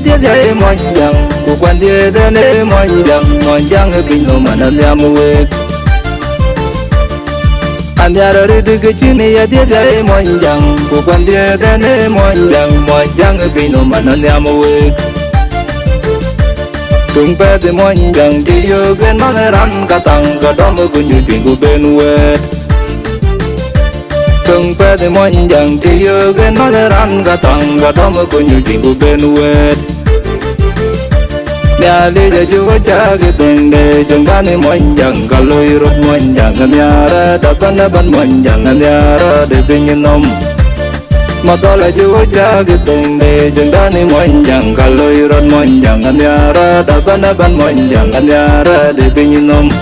dia jai monjang ku kwan dia dane monjang pino mana liamuek Anjara ridu kecini ya dia jai monjang ku kwan dia dane monjang pino mana liamuek Tung pete monjang tiyo gen mangeran katang kadom kunju pingu benwet Tung pete monjang tiyo gen mangeran katang kadom kunju pingu benwet Nyali jaju wajah tende jengkani monjang kalau irut monjang nyara dapan monjang nyara depingin nom Matola jua jaga tende jendani monjang kalau irot monjang nyara dapan monjang nyara depingin nom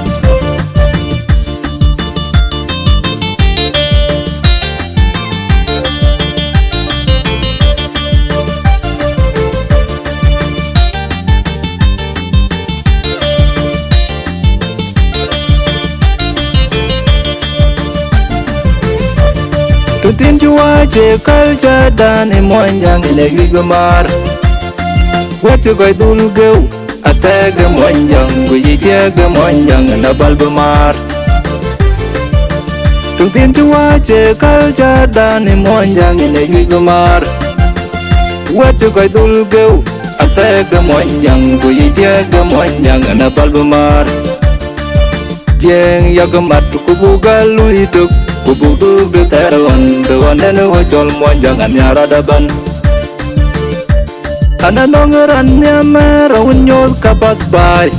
Tutin jua cekal jadan monjang ini gemar Wacu koi dulu geu ate gemonjang Kuyi dia gemonjang nabal bemar Tutin jua cekal jadan monjang ini gemar Wacu koi dulu geu ate gemonjang Kuyi dia gemonjang nabal bemar Jeng ya gemat kubuga lu hidup Kubudu beteron dewan denu hojol monjang nyara daban Ana nongerannya merah nyol kapak bay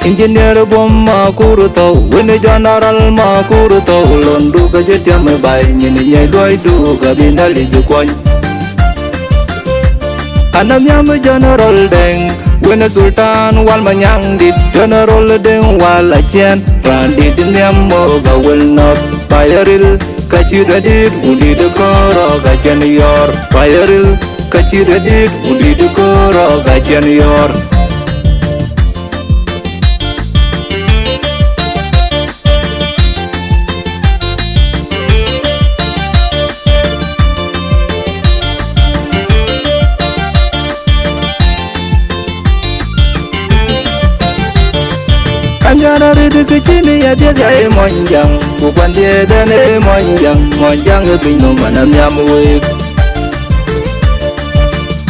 Engineer bom makuruto wene general makuruto londu gajetya me bay nyini nyai doi du gabinali jukwany Ana nyame general deng wene sultan wal manyang dit general deng wal achen randi nyammo gawel not Bayaril kaciradit undi dekoro gajian yor Bayaril kaciradit undi dekoro gajian yor Anjara ridu kecini ya dia jai monjang Bukan dia dane monjang pino mana liamuek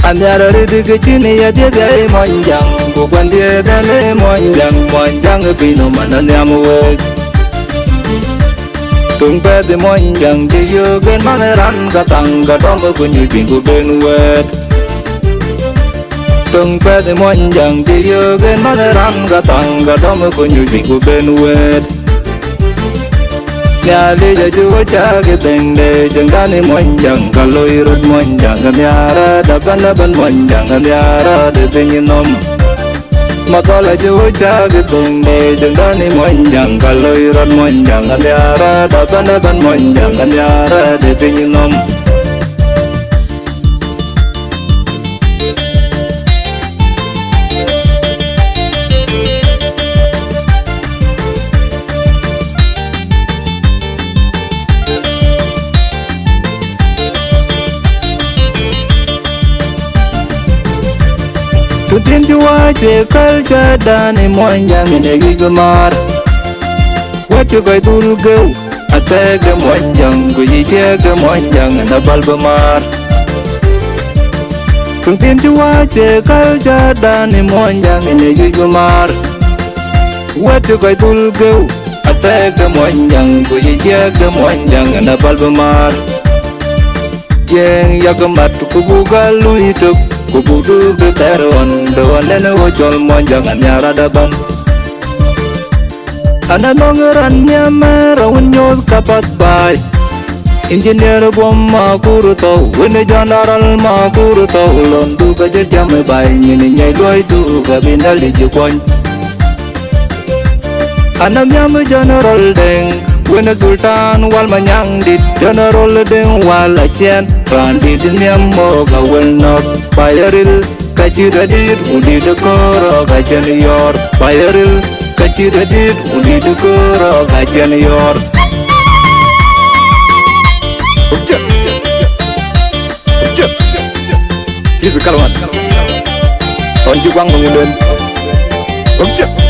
Anjara ridu kecini ya dia jai monjang Bukan dia dane monjang pino mana liamuek Tung pete monjang tiyo gen mangeran katang kadom kunyu pingu benwet Tung pete monjang tiyo gen mangeran katang kadom kunyu pingu benwet Nyali jaju wajah tende jengkani monjang kalau irut monjang nyara dapan monjang nyara depingin nom Matola jauh jaga tende jengkani monjang kalau irut monjang nyara dapan monjang nyara depingin nom Tutin jua cekal jadan monjang ini gemar Wacu koi dulu geu ate gemonjang Kuyi dia gemonjang nabal bemar Tutin jua cekal jadan monjang ini gemar Wacu koi dulu geu ate gemonjang Kuyi dia gemonjang nabal bemar Jeng ya gemat kubuga lu hidup Kubudu beteron dewan denu hojol monjang nyara daban Ana nongerannya merah nyol kapak bay Engineer bom makuruto wene general makuruto londu gajetya me bay nyini nyai doi du gabinali jukwany Ana nyame general deng wene sultan wal manyang dit general deng wal achen randi nyammo gawel not Bayaril kaciradit undi dekoro gajian yor Bayaril kaciradit undi dekoro gajian yor Yesus kalwan còn chịu quăng nguden. Ốc chà.